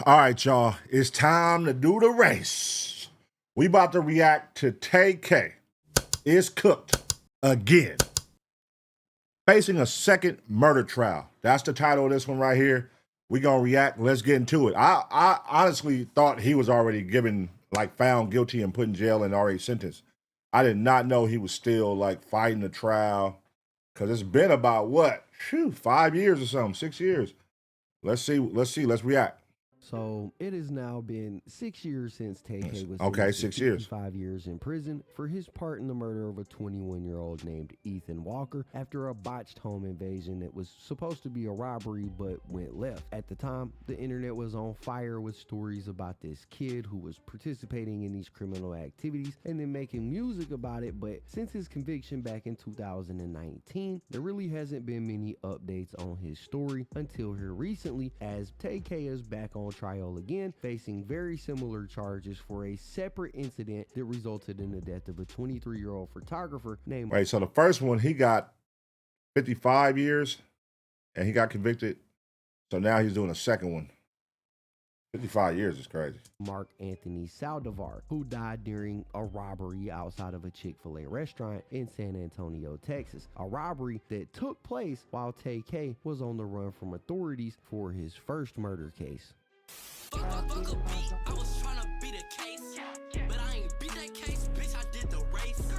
All right, y'all. It's time to do the race. We about to react to Tay-K. Is cooked again. Facing a second murder trial. That's the title of this one right here. We gonna react. Let's get into it. I honestly thought he was already given, like, found guilty and put in jail and already sentenced. I did not know he was still like fighting the trial. Cause it's been about what? 5 years or something, 6 years. Let's see. Let's react. So it has now been 6 years since Tay-K was Okay, sentenced to 6 years. 65 years in prison for his part in the murder of a 21-year-old named Ethan Walker after a botched home invasion that was supposed to be a robbery but went left. At the time, the internet was on fire with stories about this kid who was participating in these criminal activities and then making music about it, but since his conviction back in 2019, there really hasn't been many updates on his story until here recently, as Tay-K is back on trial again, facing very similar charges for a separate incident that resulted in the death of a 23-year-old photographer named... Right, so the first one, he got 55 years and he got convicted. So now he's doing a second one. 55 years is crazy. Mark Anthony Saldivar, who died during a robbery outside of a Chick-fil-A restaurant in San Antonio, Texas. A robbery that took place while Tay-K was on the run from authorities for his first murder case. Fuck a beat, I was trying to beat a case, but I ain't beat that case, bitch, I did the race.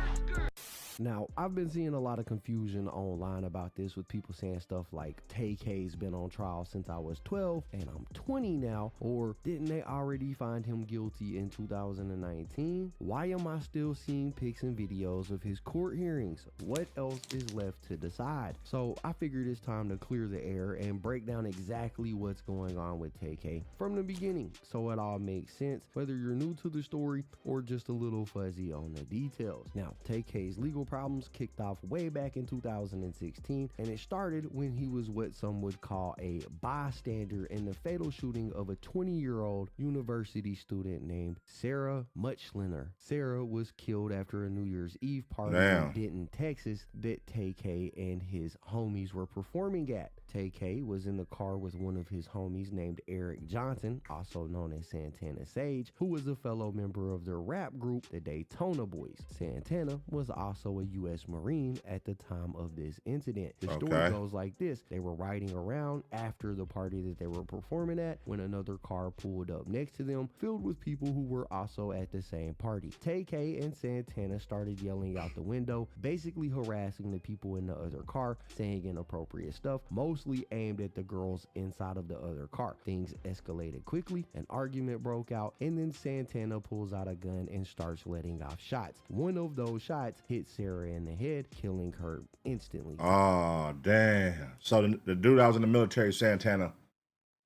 Now, I've been seeing a lot of confusion online about this, with people saying stuff like Tay-K's been on trial since I was 12 and I'm 20 now, or didn't they already find him guilty in 2019? Why am I still seeing pics and videos of his court hearings? What else is left to decide? So I figured it's time to clear the air and break down exactly what's going on with Tay-K from the beginning, so it all makes sense, whether you're new to the story or just a little fuzzy on the details. Now, Tay-K's legal problems kicked off way back in 2016, and it started when he was what some would call a bystander in the fatal shooting of a 20-year-old university student named Sarah Muchliner. Sarah was killed after a New Year's Eve party in Denton, Texas that Tay-K and his homies were performing at. Tay-K was in the car with one of his homies named Eric Johnson, also known as Santana Sage, who was a fellow member of their rap group, the Daytona Boys. Santana was also a U.S. Marine at the time of this incident. The story goes like this: they were riding around after the party that they were performing at when another car pulled up next to them, filled with people who were also at the same party. Tay-K and Santana started yelling out the window, basically harassing the people in the other car, saying inappropriate stuff, mostly aimed at the girls inside of the other car. Things escalated quickly, an argument broke out, and then Santana pulls out a gun and starts letting off shots. One of those shots hit Sarah in the head, killing her instantly. Oh, damn. So the dude that was in the military, Santana.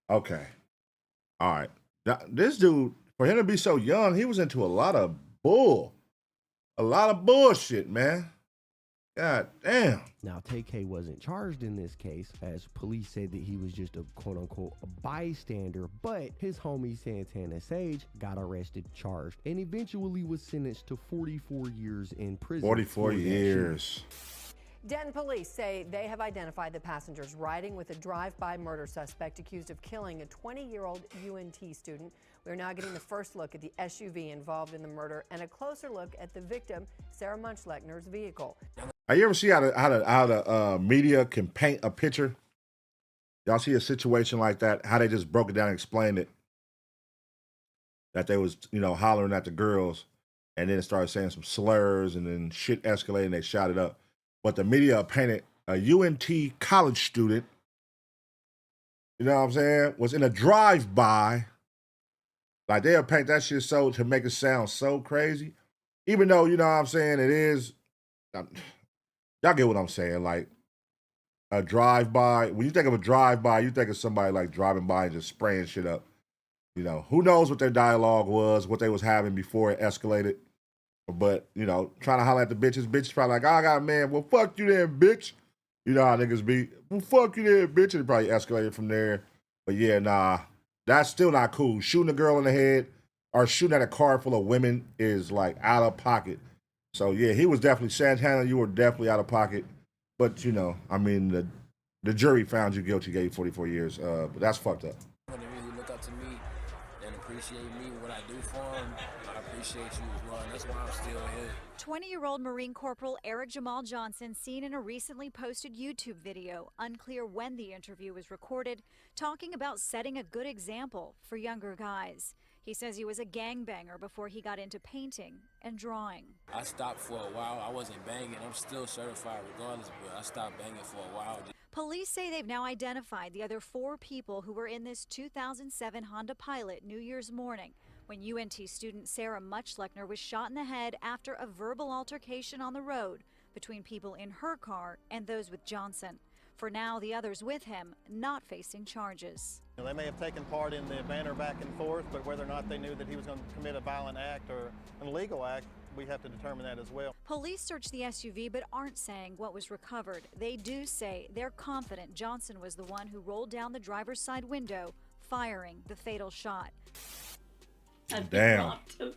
Okay. All right. This dude, for him to be so young, he was into a lot of bullshit, man. God damn. Now, Tay-K wasn't charged in this case, as police said that he was just a quote-unquote bystander, but his homie Santana Sage got arrested, charged, and eventually was sentenced to 44 years in prison. 44 years. Denton police say they have identified the passengers riding with a drive-by murder suspect accused of killing a 20-year-old UNT student. We're now getting the first look at the SUV involved in the murder and a closer look at the victim, Sarah Muchlechner's vehicle. Have you ever see how the media can paint a picture? Y'all see a situation like that, how they just broke it down and explained it? That they was, hollering at the girls, and then it started saying some slurs, and then shit escalated and they shot it up. But the media painted a UNT college student, you know what I'm saying, was in a drive-by. Like, they'll paint that shit so to make it sound so crazy. Even though, you know what I'm saying, it is, y'all get what I'm saying, like a drive-by. When you think of a drive-by, you think of somebody like driving by and just spraying shit up. Who knows what their dialogue was, what they was having before it escalated. But, trying to holler at the bitches probably like, I got man, well, fuck you then, bitch. You know how niggas be, well, fuck you then, bitch. And it probably escalated from there. But yeah, nah, that's still not cool. Shooting a girl in the head or shooting at a car full of women is like out of pocket. So yeah, he was definitely, Santana, you were definitely out of pocket. But, the jury found you guilty, gave you 44 years. But that's fucked up. When they really look up to me, and appreciate me, what I do for them, I appreciate you as well, and that's why I'm still here. 20-year-old Marine Corporal Eric Jamal Johnson seen in a recently posted YouTube video, unclear when the interview was recorded, talking about setting a good example for younger guys. He says he was a gangbanger before he got into painting and drawing. I stopped for a while. I wasn't banging. I'm still certified regardless, but I stopped banging for a while. Police say they've now identified the other 4 people who were in this 2007 Honda Pilot New Year's morning when UNT student Sarah Muchlechner was shot in the head after a verbal altercation on the road between people in her car and those with Johnson. For now, the others with him not facing charges. They may have taken part in the banter back and forth, but whether or not they knew that he was going to commit a violent act or an illegal act, we have to determine that as well. Police searched the SUV but aren't saying what was recovered. They do say they're confident Johnson was the one who rolled down the driver's side window, firing the fatal shot. I've been robbed of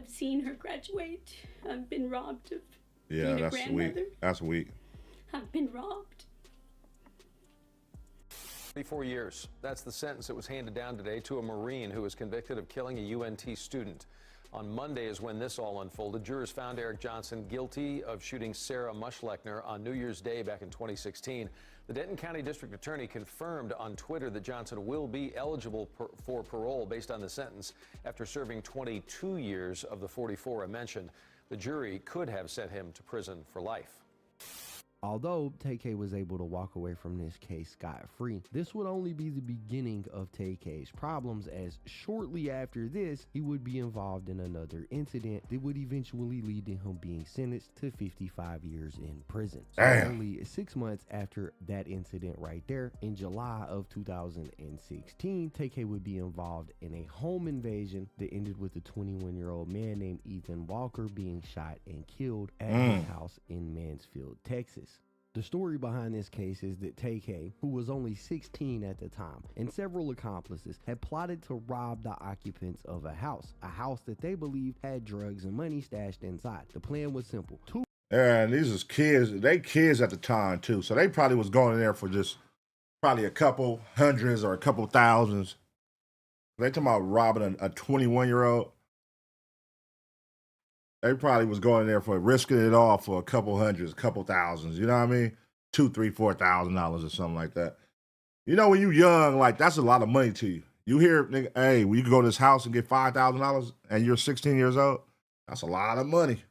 seeing her graduate. I've been robbed of being a grandmother. Weak. That's weak. I've been robbed. 34 years. That's the sentence that was handed down today to a Marine who was convicted of killing a UNT student. On Monday is when this all unfolded. Jurors found Eric Johnson guilty of shooting Sarah Muchlechner on New Year's Day back in 2016. The Denton County District Attorney confirmed on Twitter that Johnson will be eligible for parole based on the sentence after serving 22 years of the 44 I mentioned. The jury could have sent him to prison for life. Although Tay-K was able to walk away from this case scot-free, this would only be the beginning of Tay-K's problems, as shortly after this, he would be involved in another incident that would eventually lead to him being sentenced to 55 years in prison. So only 6 months after that incident right there, in July of 2016, Tay-K would be involved in a home invasion that ended with a 21-year-old man named Ethan Walker being shot and killed at his house in Mansfield, Texas. The story behind this case is that Tay-K, who was only 16 at the time, and several accomplices had plotted to rob the occupants of a house that they believed had drugs and money stashed inside. The plan was simple. And these is kids. They kids at the time too, so they probably was going in there for just probably a couple hundreds or a couple thousands. They talking about robbing a 21-year-old. They probably was going in there for risking it all for a couple hundreds, a couple thousands. You know what I mean? $2,000, $3,000, $4,000 or something like that. You know, when you young, like that's a lot of money to you. You hear, nigga, hey, well, you can go to this house and get $5,000 and you're 16 years old. That's a lot of money.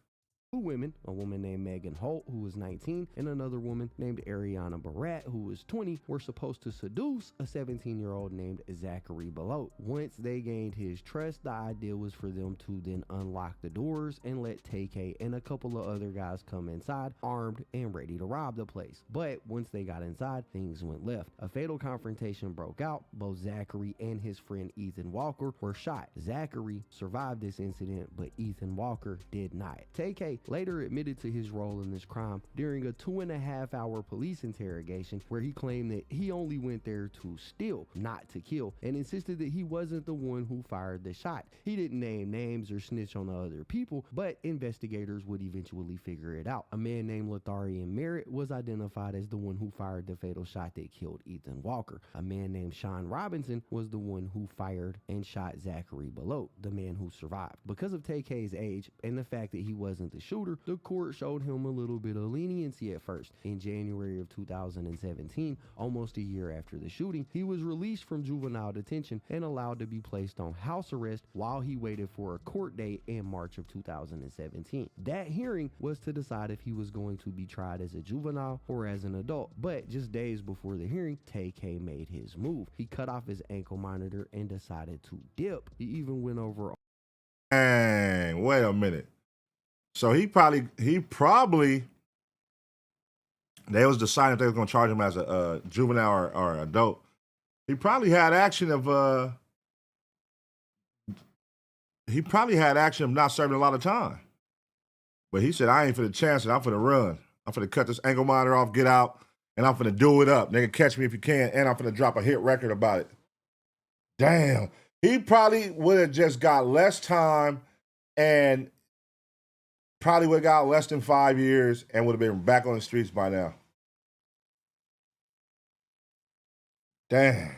2 women, a woman named Megan Holt, who was 19, and another woman named Ariana Barat, who was 20, were supposed to seduce a 17-year-old named Zachary Belote. Once they gained his trust, the idea was for them to then unlock the doors and let Tay-K and a couple of other guys come inside, armed and ready to rob the place. But once they got inside, things went left. A fatal confrontation broke out. Both Zachary and his friend Ethan Walker were shot. Zachary survived this incident, but Ethan Walker did not. Tay-K later admitted to his role in this crime during a 2.5-hour police interrogation, where he claimed that he only went there to steal, not to kill, and insisted that he wasn't the one who fired the shot. He didn't name names or snitch on the other people, but investigators would eventually figure it out. A man named Lotharian Merritt was identified as the one who fired the fatal shot that killed Ethan Walker. A man named Sean Robinson was the one who fired and shot Zachary Belote, the man who survived. Because of Tay-K's age and the fact that he wasn't the shooter, the court showed him a little bit of leniency at first. In January of 2017, almost a year after the shooting, he was released from juvenile detention and allowed to be placed on house arrest while he waited for a court date in March of 2017. That hearing was to decide if he was going to be tried as a juvenile or as an adult, but just days before the hearing, Tay-K made his move. He cut off his ankle monitor and decided to dip. He even went over. Dang, wait a minute. So he probably, they was deciding if they was going to charge him as a juvenile or adult. He probably had action of not serving a lot of time. But he said, I ain't for the chance it. I'm for the run. I'm for to cut this ankle monitor off, get out, and I'm for to do it up. Nigga, catch me if you can, and I'm for to drop a hit record about it. Damn. He probably would have just got less time and probably would have got less than 5 years and would have been back on the streets by now. Damn.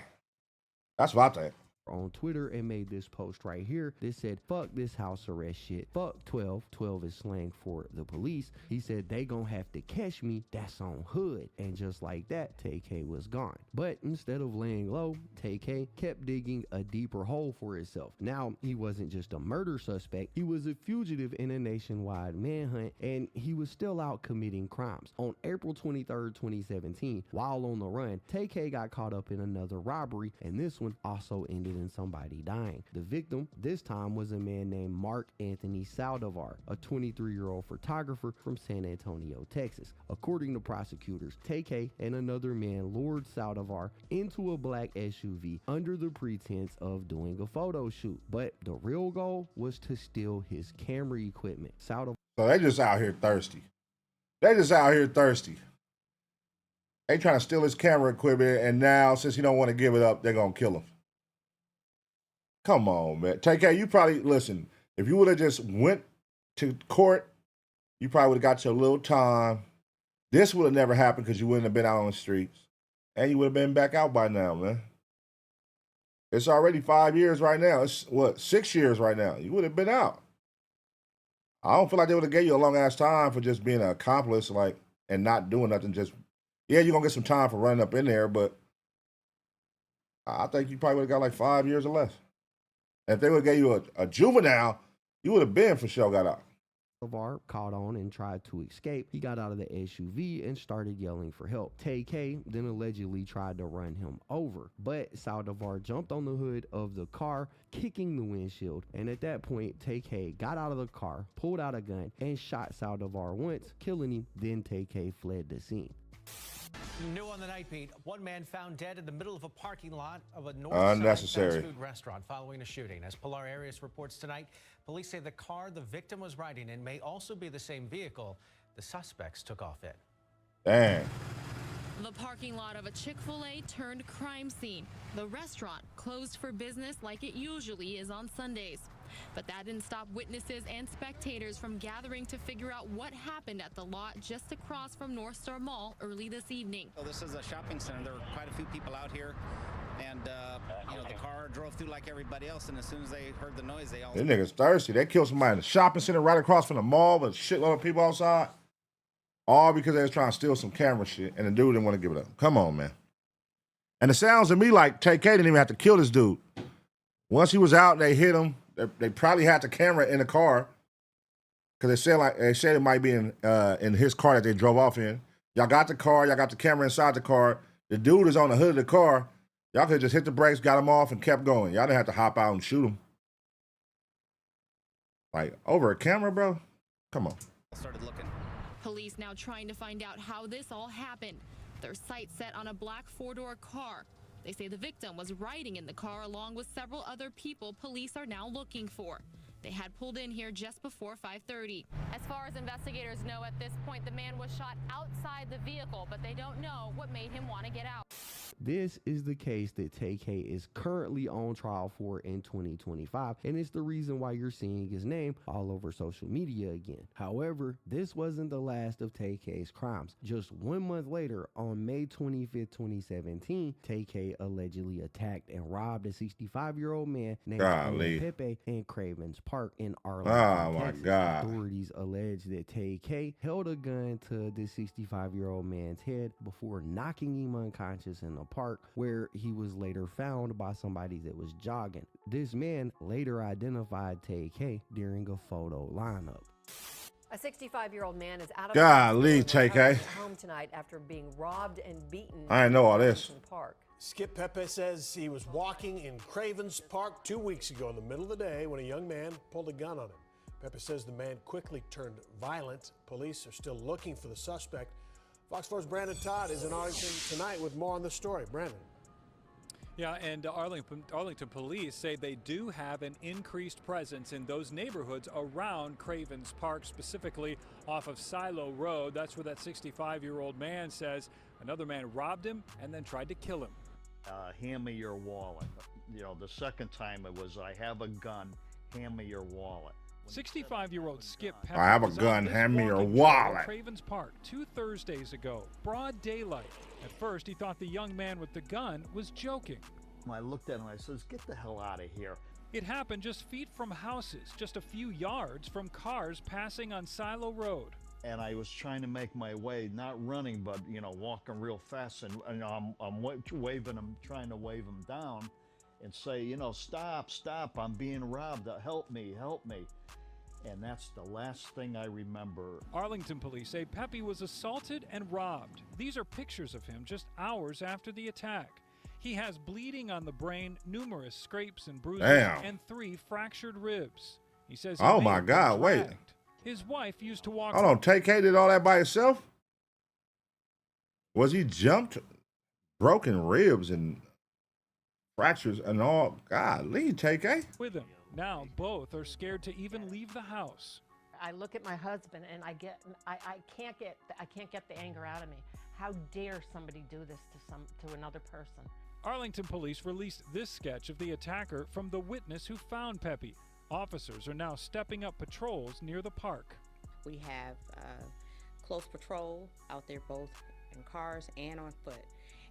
That's what I think. On Twitter and made this post right here. This said, fuck this house arrest shit. Fuck 12. 12 is slang for the police. He said, they gonna have to catch me. That's on hood. And just like that, Tay-K was gone. But instead of laying low, Tay-K kept digging a deeper hole for himself. Now, he wasn't just a murder suspect. He was a fugitive in a nationwide manhunt, and he was still out committing crimes. On April 23rd, 2017, while on the run, Tay-K got caught up in another robbery, and this one also ended in somebody dying. The victim this time was a man named Mark Anthony Saldivar, a 23-year-old photographer from San Antonio, Texas. According to prosecutors, Tay-K and another man lured Saldivar into a black SUV under the pretense of doing a photo shoot, but the real goal was to steal his camera equipment. So they just out here thirsty. They trying to steal his camera equipment, and now since he don't want to give it up, they're gonna kill him. Come on, man. Tay-K, you probably, listen, if you would have just went to court, you probably would have got your little time. This would have never happened because you wouldn't have been out on the streets. And you would have been back out by now, man. It's already 5 years right now. It's, 6 years right now. You would have been out. I don't feel like they would have gave you a long-ass time for just being an accomplice, and not doing nothing. Just, yeah, you're going to get some time for running up in there, but I think you probably would have got 5 years or less. If they would have gave you a juvenile, you would have been for sure got out. Saldivar caught on and tried to escape. He got out of the SUV and started yelling for help. Tay-K then allegedly tried to run him over, but Saldivar jumped on the hood of the car, kicking the windshield. And at that point, Tay-K got out of the car, pulled out a gun, and shot Saldivar once, killing him. Then Tay-K fled the scene. New on the night beat, one man found dead in the middle of a parking lot of a north-side fast food restaurant following a shooting. As Pilar Arias reports tonight, police say the car the victim was riding in may also be the same vehicle the suspects took off in. Damn. The parking lot of a Chick-fil-A turned crime scene. The restaurant closed for business like it usually is on Sundays. But that didn't stop witnesses and spectators from gathering to figure out what happened at the lot just across from North Star Mall early this evening. Well, this is a shopping center. There were quite a few people out here, and the car drove through like everybody else, and as soon as they heard the noise, they all... These niggas thirsty. They killed somebody in the shopping center right across from the mall with a shitload of people outside. All because they was trying to steal some camera shit, and the dude didn't want to give it up. Come on, man. And it sounds to me like Tay-K didn't even have to kill this dude. Once he was out and they hit him, they probably had the camera in the car because they said it might be in his car that they drove off in. Y'all got the car. Y'all got the camera inside the car. The dude is on the hood of the car. Y'all could have just hit the brakes, got him off, and kept going. Y'all didn't have to hop out and shoot him. Over a camera, bro? Come on. Started looking. Police now trying to find out how this all happened. Their sights set on a black four-door car. They say the victim was riding in the car along with several other people police are now looking for. They had pulled in here just before 5:30. As far as investigators know at this point, the man was shot outside the vehicle, but they don't know what made him want to get out. This is the case that Tay-K is currently on trial for in 2025, and it's the reason why you're seeing his name all over social media again. However, this wasn't the last of Tay-K's crimes. Just 1 month later, on May 25th, 2017, Tay-K allegedly attacked and robbed a 65-year-old man named Pepe in Cravens Park in Arlington, Texas. God. Authorities allege that Tay-K held a gun to the 65-year-old man's head before knocking him unconscious in the park, where he was later found by somebody that was jogging. This man later identified Tay-K during a photo lineup. A 65-year-old man is out of Tay-K home tonight after being robbed and beaten. I didn't know all this. Park. Skip Pepe says he was walking in Cravens Park 2 weeks ago in the middle of the day when a young man pulled a gun on him. Pepe says the man quickly turned violent. Police are still looking for the suspect. Fox 4's Brandon Todd is in Arlington tonight with more on this story. Brandon. Yeah, and Arlington police say they do have an increased presence in those neighborhoods around Cravens Park, specifically off of Silo Road. That's where that 65-year-old man says another man robbed him and then tried to kill him. Hand me your wallet. You know, the second time it was, I have a gun, hand me your wallet. 65-year-old Skip Pepe I have a gun, hand me your wallet. Cravens Park 2 Thursdays ago, broad daylight. At first, he thought the young man with the gun was joking. I looked at him, I says, get the hell out of here. It happened just feet from houses, just a few yards from cars passing on Silo Road. And I was trying to make my way, not running, but, you know, walking real fast. And I'm waving him, trying to wave him down and say, you know, stop, I'm being robbed, help me. And that's the last thing I remember. Arlington police say Pepe was assaulted and robbed. These are pictures of him just hours after the attack. He has bleeding on the brain, numerous scrapes and bruises, and 3 fractured ribs. He says, oh my God, wait. His wife used to walk. Hold on, Tay-K did all that by himself? Was he jumped, broken ribs and fractures and all? Golly, Tay-K. With him. Now both are scared to even leave the house. I look at my husband and I can't get the anger out of me. How dare somebody do this to another person? Arlington police released this sketch of the attacker from the witness who found Pepe. Officers are now stepping up patrols near the park. We have close patrol out there both in cars and on foot.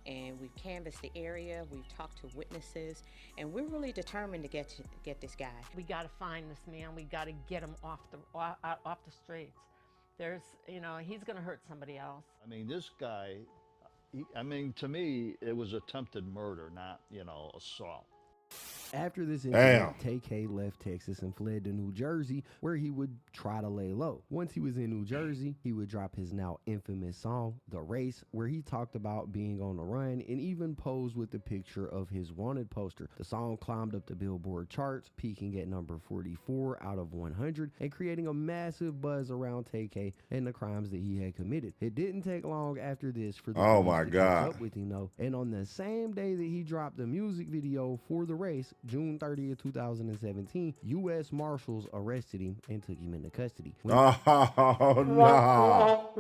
And we've canvassed the area, we've talked to witnesses, and we're really determined to get this guy. We got to find this man. We got to get him off the streets. There's, you know, he's going to hurt somebody else. I mean, this guy, to me, it was attempted murder, not, you know, assault. After this incident, Tay-K left Texas and fled to New Jersey, where he would try to lay low. Once he was in New Jersey, he would drop his now infamous song, The Race, where he talked about being on the run and even posed with the picture of his wanted poster. The song climbed up the Billboard charts, peaking at number 44 out of 100 and creating a massive buzz around Tay-K and the crimes that he had committed. It didn't take long after this for the police to catch up with him, though. And on the same day that he dropped the music video for The Race, June 30th, 2017, U.S. Marshals arrested him and took him into custody. Oh, no.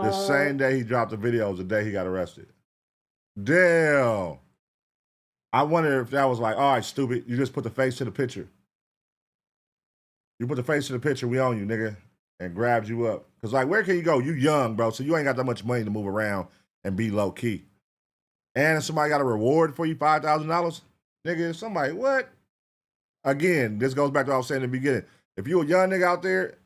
The same day he dropped the video was the day he got arrested. Damn. I wonder if that was like, all right, stupid, you just put the face to the picture. You put the face to the picture, we own you, nigga, and grabbed you up. Because, like, where can you go? You young, bro, so you ain't got that much money to move around and be low-key. And if somebody got a reward for you, $5,000, nigga, somebody, what? Again, this goes back to what I was saying in the beginning. If you're a young nigga out there,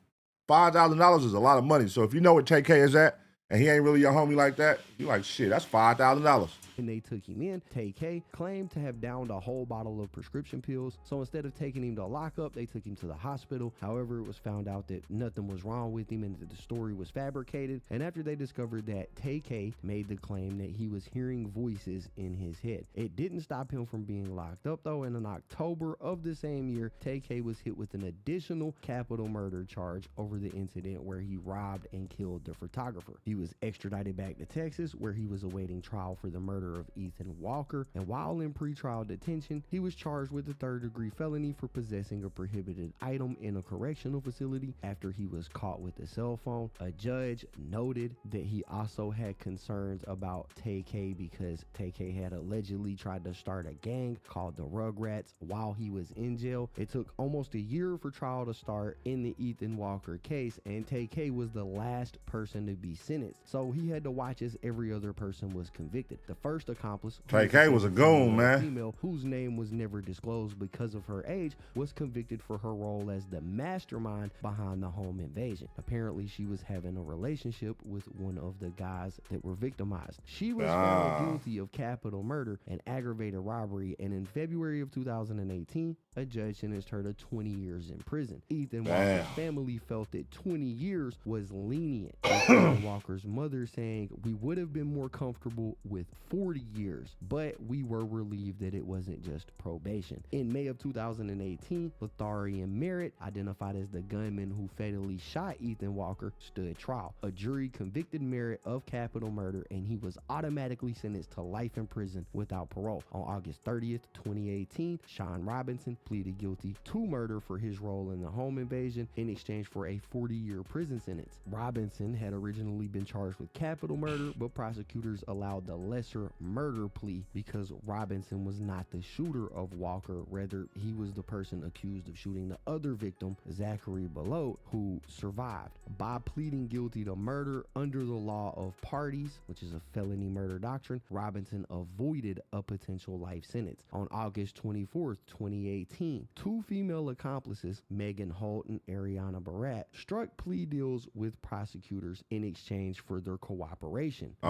$5,000 is a lot of money. So if you know what Tay-K is at, and he ain't really your homie like that, you like, shit, that's $5,000. And they took him in. Tay-K claimed to have downed a whole bottle of prescription pills. So instead of taking him to lockup, they took him to the hospital. However, it was found out that nothing was wrong with him and that the story was fabricated. And after they discovered that, Tay-K made the claim that he was hearing voices in his head. It didn't stop him from being locked up, though, and in October of the same year, Tay-K was hit with an additional capital murder charge over the incident where he robbed and killed the photographer. He was extradited back to Texas, where he was awaiting trial for the murder of Ethan Walker, and while in pretrial detention, he was charged with a third-degree felony for possessing a prohibited item in a correctional facility after he was caught with a cell phone. A judge noted that he also had concerns about Tay-K because Tay-K had allegedly tried to start a gang called the Rugrats while he was in jail. It took almost a year for trial to start in the Ethan Walker case, and Tay-K was the last person to be sentenced, so he had to watch as every other person was convicted. The first accomplice, Tay-K was a goon, man. Female whose name was never disclosed because of her age, was convicted for her role as the mastermind behind the home invasion. Apparently, she was having a relationship with one of the guys that were victimized. She was found guilty of capital murder and aggravated robbery, and in February of 2018, a judge sentenced her to 20 years in prison. Ethan Walker's family felt that 20 years was lenient. Ethan Walker's mother saying, "We would have been more comfortable with 40 years, but we were relieved that it wasn't just probation." In May of 2018, Lotharian Merritt, identified as the gunman who fatally shot Ethan Walker, stood trial. A jury convicted Merritt of capital murder, and he was automatically sentenced to life in prison without parole. On August 30th, 2018, Sean Robinson pleaded guilty to murder for his role in the home invasion in exchange for a 40-year prison sentence. Robinson had originally been charged with capital murder, but prosecutors allowed the lesser murder plea because Robinson was not the shooter of Walker. Rather, he was the person accused of shooting the other victim, Zachary Belote, who survived. By pleading guilty to murder under the law of parties, which is a felony murder doctrine, Robinson avoided a potential life sentence. On August 24th, 2018, two female accomplices, Megan Holt and Ariana Barat, struck plea deals with prosecutors in exchange for their cooperation. They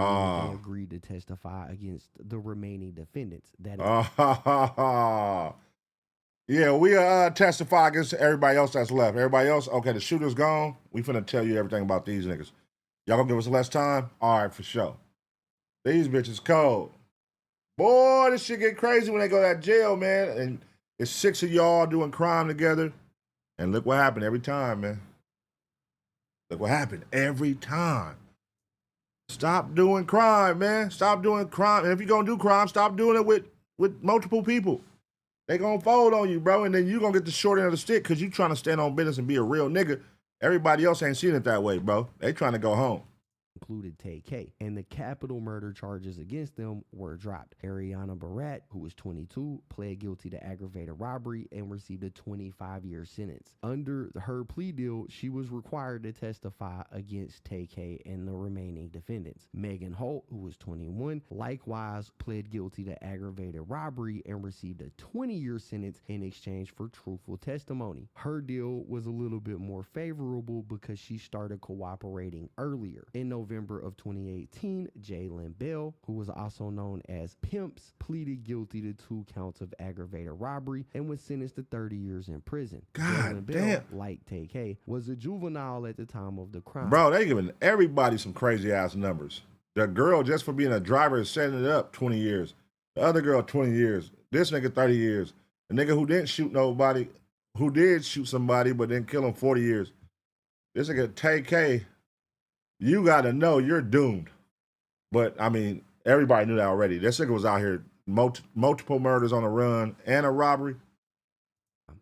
agreed to testify against the remaining defendants. That is yeah, we testify against everybody else that's left. Everybody else, okay, the shooter's gone. We finna tell you everything about these niggas. Y'all gonna give us less time? All right, for sure. These bitches cold. Boy, this shit get crazy when they go to that jail, man. And it's 6 of y'all doing crime together. And look what happened every time, man. Look what happened every time. Stop doing crime, man. Stop doing crime. And if you're gonna do crime, stop doing it with multiple people. They gonna fold on you, bro. And then you gonna get the short end of the stick because you trying to stand on business and be a real nigga. Everybody else ain't seen it that way, bro. They trying to go home. Included Tay-K, and the capital murder charges against them were dropped. Ariana Barat, who was 22, pled guilty to aggravated robbery and received a 25-year sentence. Under her plea deal, she was required to testify against Tay-K and the remaining defendants. Megan Holt, who was 21, likewise pled guilty to aggravated robbery and received a 20-year sentence in exchange for truthful testimony. Her deal was a little bit more favorable because she started cooperating earlier. In November of 2018, Jalen Bell, who was also known as Pimps, pleaded guilty to 2 counts of aggravated robbery and was sentenced to 30 years in prison. God Jalen damn. Bell, like Tay-K, was a juvenile at the time of the crime. Bro, they giving everybody some crazy ass numbers. The girl, just for being a driver, is setting it up 20 years. The other girl, 20 years. This nigga, 30 years. The nigga who didn't shoot nobody, who did shoot somebody but didn't kill him, 40 years. This nigga, Tay-K, you got to know you're doomed. But, I mean, everybody knew that already. This nigga was out here, multiple murders on the run and a robbery.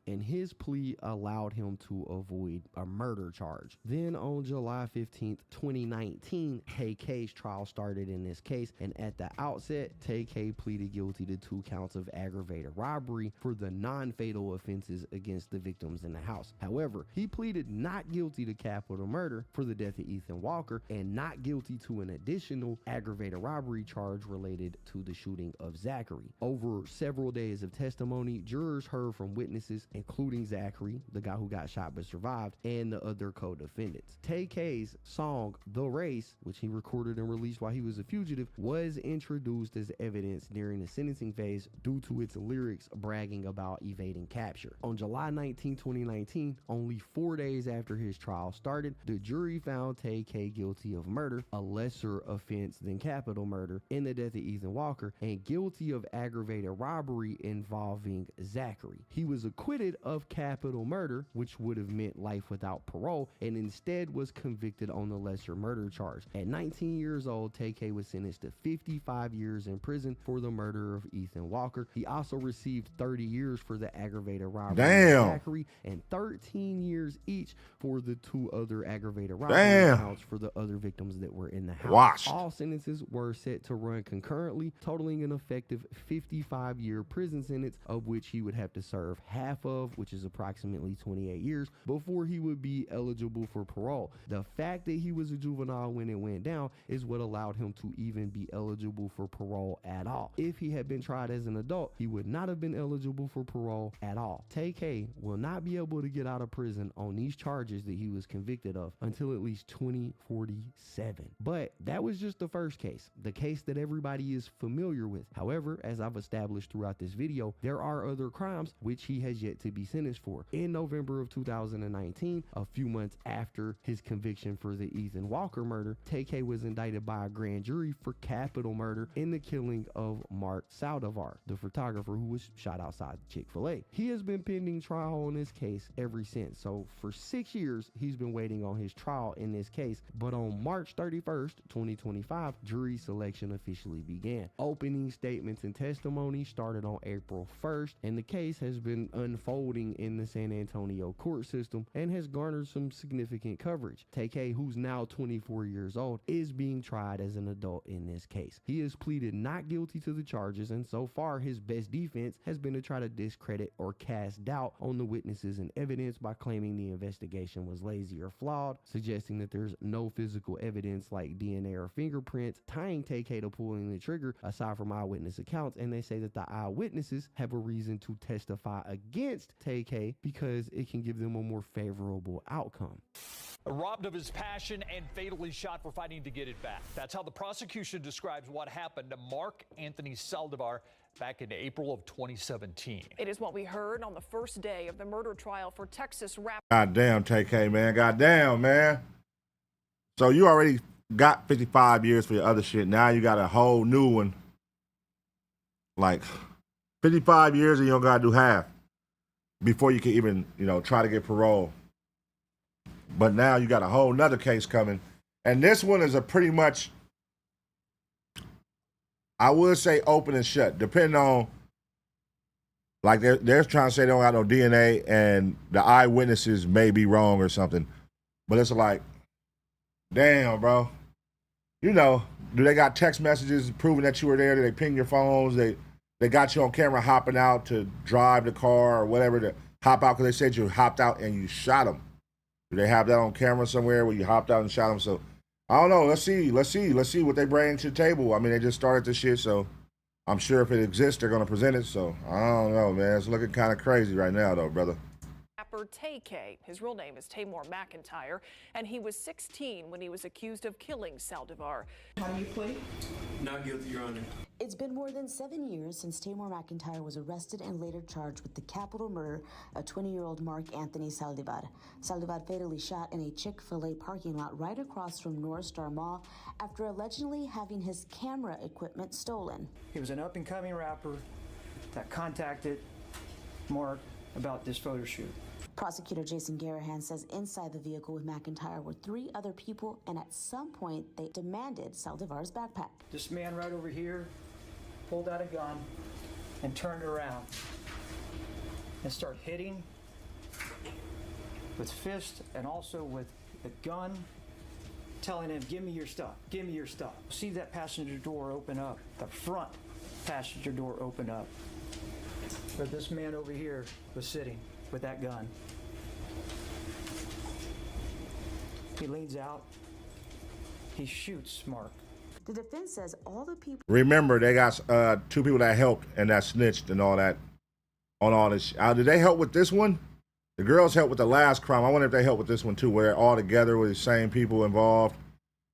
And his plea allowed him to avoid a murder charge. Then on July 15th, 2019, Tay-K's trial started in this case, and at the outset, Tay-K pleaded guilty to 2 counts of aggravated robbery for the non-fatal offenses against the victims in the house. However, he pleaded not guilty to capital murder for the death of Ethan Walker and not guilty to an additional aggravated robbery charge related to the shooting of Zachary. Over several days of testimony, jurors heard from witnesses, including Zachary, the guy who got shot but survived, and the other co-defendants. Tay-K's song, The Race, which he recorded and released while he was a fugitive, was introduced as evidence during the sentencing phase due to its lyrics bragging about evading capture. On July 19, 2019, only 4 days after his trial started, the jury found Tay-K guilty of murder, a lesser offense than capital murder, in the death of Ethan Walker, and guilty of aggravated robbery involving Zachary. He was acquitted of capital murder, which would have meant life without parole, and instead was convicted on the lesser murder charge. At 19 years old, Tay-K was sentenced to 55 years in prison for the murder of Ethan Walker. He also received 30 years for the aggravated robbery of Zachary and 13 years each for the 2 other aggravated robbery counts for the other victims that were in the house. All sentences were set to run concurrently, totaling an effective 55-year prison sentence, of which he would have to serve half of, which is approximately 28 years, before he would be eligible for parole. The fact that he was a juvenile when it went down is what allowed him to even be eligible for parole at all. If he had been tried as an adult, he would not have been eligible for parole at all. Tay-K will not be able to get out of prison on these charges that he was convicted of until at least 2047. But that was just the first case, the case that everybody is familiar with. However, as I've established throughout this video, there are other crimes which he has yet to be sentenced for. In November of 2019, a few months after his conviction for the Ethan Walker murder, Tay-K was indicted by a grand jury for capital murder in the killing of Mark Saldivar, the photographer who was shot outside Chick-fil-A. He has been pending trial on this case ever since. So for 6 years, he's been waiting on his trial in this case. But on March 31st, 2025, jury selection officially began. Opening statements and testimony started on April 1st, and the case has been unfolding unfolding in the San Antonio court system and has garnered some significant coverage. Tay-K, who's now 24 years old, is being tried as an adult in this case. He has pleaded not guilty to the charges, and so far his best defense has been to try to discredit or cast doubt on the witnesses and evidence by claiming the investigation was lazy or flawed, suggesting that there's no physical evidence like DNA or fingerprints tying Tay-K to pulling the trigger aside from eyewitness accounts, and they say that the eyewitnesses have a reason to testify against Tay-K because it can give them a more favorable outcome. Robbed of his passion and fatally shot for fighting to get it back. That's how the prosecution describes what happened to Mark Anthony Saldivar back in April of 2017. It is what we heard on the first day of the murder trial for Texas rapper. Goddamn, Tay-K, man. Goddamn, man. So you already got 55 years for your other shit. Now you got a whole new one. Like 55 years and you don't gotta do half before you can even, try to get parole. But now you got a whole nother case coming. And this one is a pretty much, I would say open and shut, depending on, like they're trying to say they don't got no DNA and the eyewitnesses may be wrong or something. But it's like, damn, bro. Do they got text messages proving that you were there? Do they ping your phones? They got you on camera hopping out to drive the car or whatever to hop out because they said you hopped out and you shot them. Do they have that on camera somewhere where you hopped out and shot them? So I don't know. Let's see what they bring to the table. I mean, they just started this shit, so I'm sure if it exists, they're gonna present it. So I don't know, man. It's looking kind of crazy right now, though, brother. Rapper Tay-K. His real name is Tamor McIntyre, and he was 16 when he was accused of killing Saldivar. How do you plead? Not guilty, Your Honor. It's been more than 7 years since Tamor McIntyre was arrested and later charged with the capital murder of 20-year-old Mark Anthony Saldivar. Saldivar fatally shot in a Chick-fil-A parking lot right across from North Star Mall after allegedly having his camera equipment stolen. He was an up-and-coming rapper that contacted Mark about this photo shoot. Prosecutor Jason Garahan says inside the vehicle with McIntyre were 3 other people, and at some point they demanded Saldivar's backpack. This man right over here pulled out a gun and turned around and started hitting with fist and also with the gun, telling him, give me your stuff, give me your stuff. See that passenger door open up, the front passenger door open up, where this man over here was sitting with that gun. He leans out, he shoots Mark. The defense says all the people... Remember, they got 2 people that helped and that snitched and all that on all this. Did they help with this one? The girls helped with the last crime. I wonder if they helped with this one too, where they're all together with the same people involved.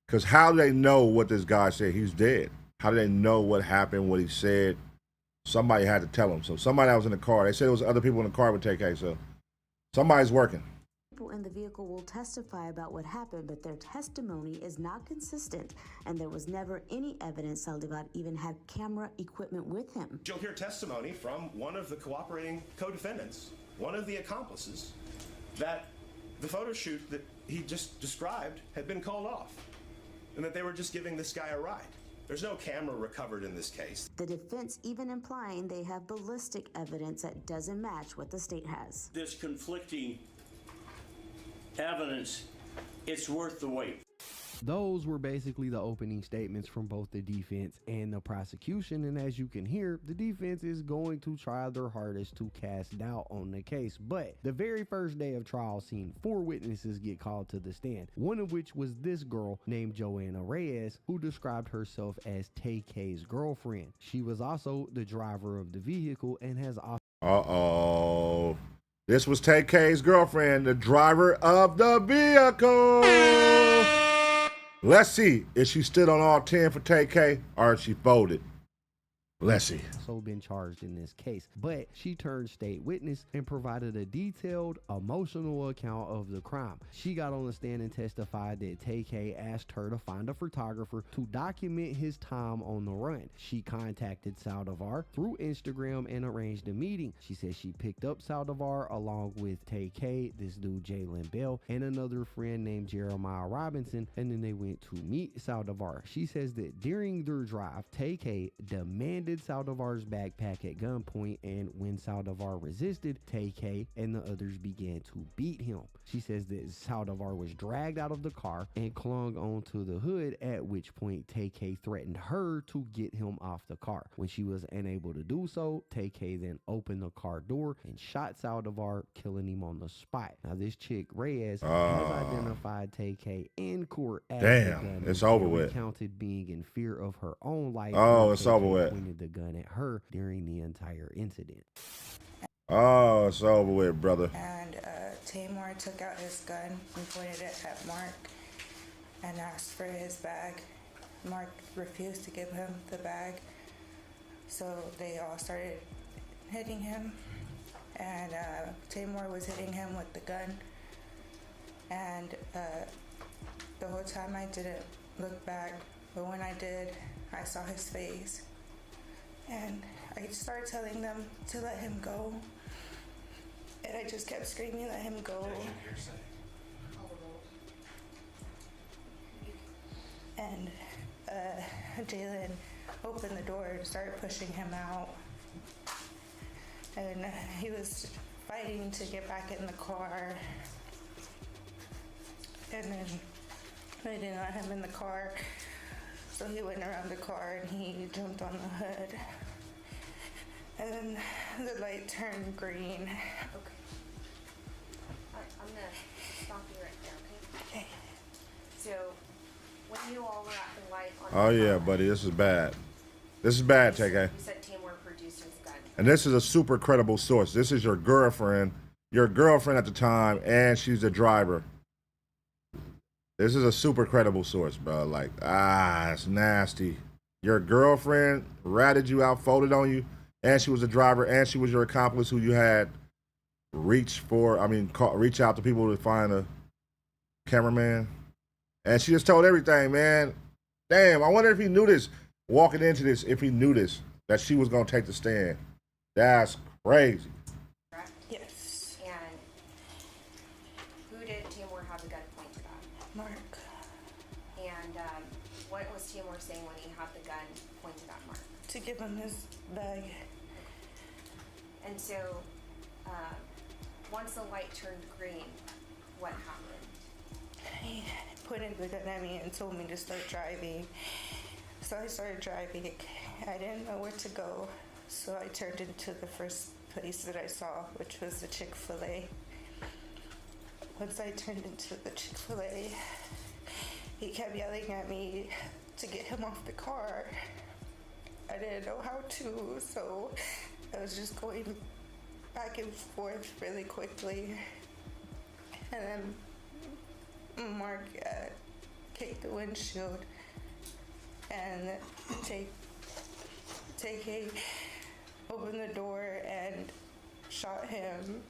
Because how do they know what this guy said? He's dead. How do they know what happened, what he said? Somebody had to tell them. So somebody that was in the car. They said it was other people in the car with Tay-K. So somebody's working. People in the vehicle will testify about what happened, but their testimony is not consistent, and there was never any evidence Saldivar even had camera equipment with him. You'll hear testimony from one of the cooperating co-defendants, one of the accomplices, that the photo shoot that he just described had been called off, and that they were just giving this guy a ride. There's no camera recovered in this case. The defense even implying they have ballistic evidence that doesn't match what the state has. This conflicting evidence, it's worth the wait. Those were basically the opening statements from both the defense and the prosecution, and as you can hear, the defense is going to try their hardest to cast doubt on the case. But the very first day of trial seen 4 witnesses get called to the stand, one of which was this girl named Joanna Reyes, who described herself as Tay-K's girlfriend. She was also the driver of the vehicle and has also... This was Tay-K's girlfriend, the driver of the vehicle. Let's see if she stood on all 10 for Tay-K or if she folded. Let's see. Also been charged in this case, but she turned state witness and provided a detailed, emotional account of the crime. She got on the stand and testified that Tay-K asked her to find a photographer to document his time on the run. She contacted Saldivar through Instagram and arranged a meeting. She said she picked up Saldivar along with Tay-K, this dude Jalen Bell, and another friend named Jeremiah Robinson, and then they went to meet Saldivar. She says that during their drive, Tay-K demanded handed Saldivar's backpack at gunpoint, and when Saldivar resisted, Tay-K and the others began to beat him. She says that Saldivar was dragged out of the car and clung onto the hood, at which point Tay-K threatened her to get him off the car. When she was unable to do so, Tay-K then opened the car door and shot Saldivar, killing him on the spot. Now this chick, Reyes, has identified Tay-K in court as the gunman. It's over with. Recounted being in fear of her own life. Oh, it's over with. Pointed the gun at her during the entire incident. Oh, it's over with, brother. And Tamor took out his gun and pointed it at Mark and asked for his bag. Mark refused to give him the bag, so they all started hitting him, and Tamor was hitting him with the gun, and the whole time I didn't look back, but when I did, I saw his face, and I started telling them to let him go, and I just kept screaming, let him go. And Jalen opened the door and started pushing him out, and he was fighting to get back in the car, and then I didn't let him in the car, so he went around the car and he jumped on the hood, and then the light turned green. Okay. I'm gonna stop you right there, okay? Okay. So, when you all were at the light on the Yeah, buddy, this is bad. This is bad, Tay-K. You said Tamor produced his gun. And this is a super credible source. This is your girlfriend at the time, and she's the driver. This is a super credible source, bro. Like, it's nasty. Your girlfriend ratted you out, folded on you, and she was the driver, and she was your accomplice who you had reach out to people to find a cameraman. And she just told everything, man. Damn, I wonder if he knew this, walking into this, if he knew this, that she was going to take the stand. That's crazy. Correct? Yes. And who did Tamor have the gun pointed at? Mark. And what was Tamor saying when he had the gun pointed at Mark? To give him his bag. And so, once the light turned green, what happened? He pointed the gun at me and told me to start driving. So I started driving. I didn't know where to go, so I turned into the first place that I saw, which was the Chick-fil-A. Once I turned into the Chick-fil-A, he kept yelling at me to get him off the car. I didn't know how to, so I was just going back and forth really quickly. And then Mark kicked the windshield, and Tay-K opened the door and shot him.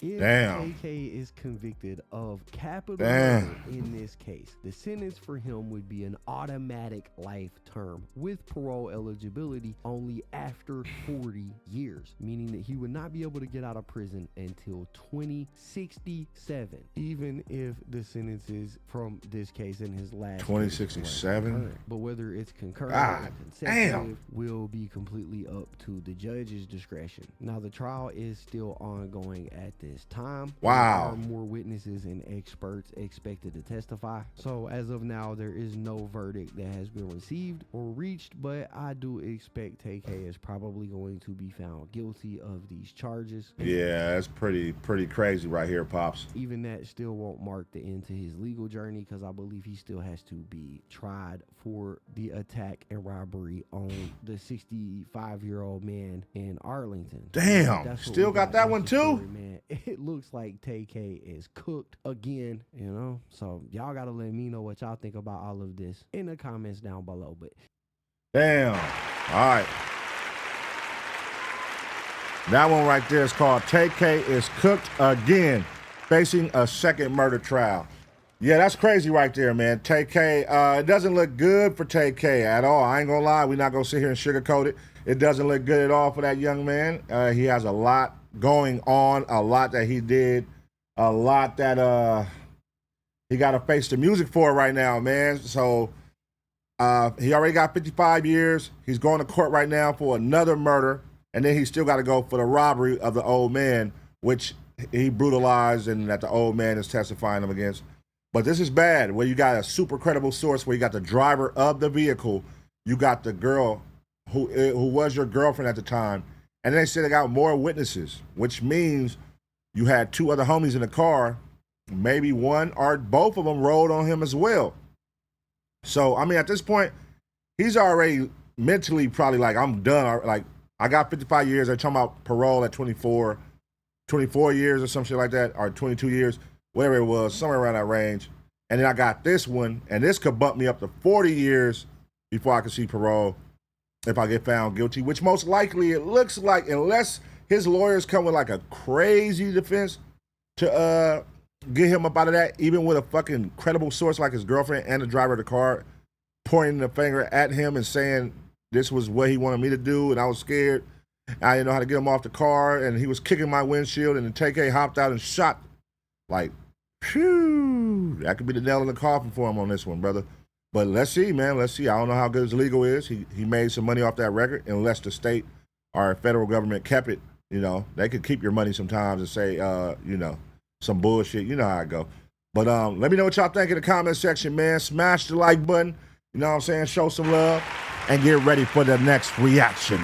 If Damn. Tay-K is convicted of capital murder in this case, the sentence for him would be an automatic life term with parole eligibility only after 40 years, meaning that he would not be able to get out of prison until 2067, even if the sentences from this case in his last 2067. But whether it's concurrent or consecutive will be completely up to the judge's discretion. Now, the trial is still ongoing at this time. Wow. There are more witnesses and experts expected to testify. So as of now, there is no verdict that has been received or reached, but I do expect Tay-K is probably going to be found guilty of these charges. Yeah, that's pretty crazy right here, Pops. Even that still won't mark the end to his legal journey, because I believe he still has to be tried for the attack and robbery on the 65-year-old man in Arlington. Damn, still got that one too? Man, it looks like Tay-K is cooked again, you know? So y'all gotta let me know what y'all think about all of this in the comments down below. But damn. All right. That one right there is called Tay-K is cooked again, facing a second murder trial. Yeah, that's crazy right there, man. Tay-K, it doesn't look good for Tay-K at all. I ain't gonna lie. We're not gonna sit here and sugarcoat it. It doesn't look good at all for that young man. He has a lot going on, a lot that he did, a lot that he got to face the music for it right now, man. So he already got 55 years. He's going to court right now for another murder, and then he still got to go for the robbery of the old man, which he brutalized and that the old man is testifying him against. But this is bad, where you got a super credible source, where you got the driver of the vehicle, you got the girl who was your girlfriend at the time, and they said they got more witnesses, which means you had two other homies in the car, maybe one or both of them rode on him as well. So, I mean, at this point, he's already mentally probably like, I'm done. Like, I got 55 years. They're talking about parole at 24 years or some shit like that, or 22 years. Whatever it was, somewhere around that range. And then I got this one, and this could bump me up to 40 years before I can see parole if I get found guilty, which most likely it looks like, unless his lawyers come with like a crazy defense to get him up out of that, even with a fucking credible source like his girlfriend and the driver of the car pointing the finger at him and saying this was what he wanted me to do, and I was scared. I didn't know how to get him off the car, and he was kicking my windshield, and the Tay-K hopped out and shot. Like, phew, that could be the nail in the coffin for him on this one, brother. But let's see, man. Let's see. I don't know how good his legal is. He made some money off that record, unless the state or federal government kept it. You know, they could keep your money sometimes and say, you know, some bullshit. You know how I go. But let me know what y'all think in the comment section, man. Smash the like button. You know what I'm saying? Show some love and get ready for the next reaction.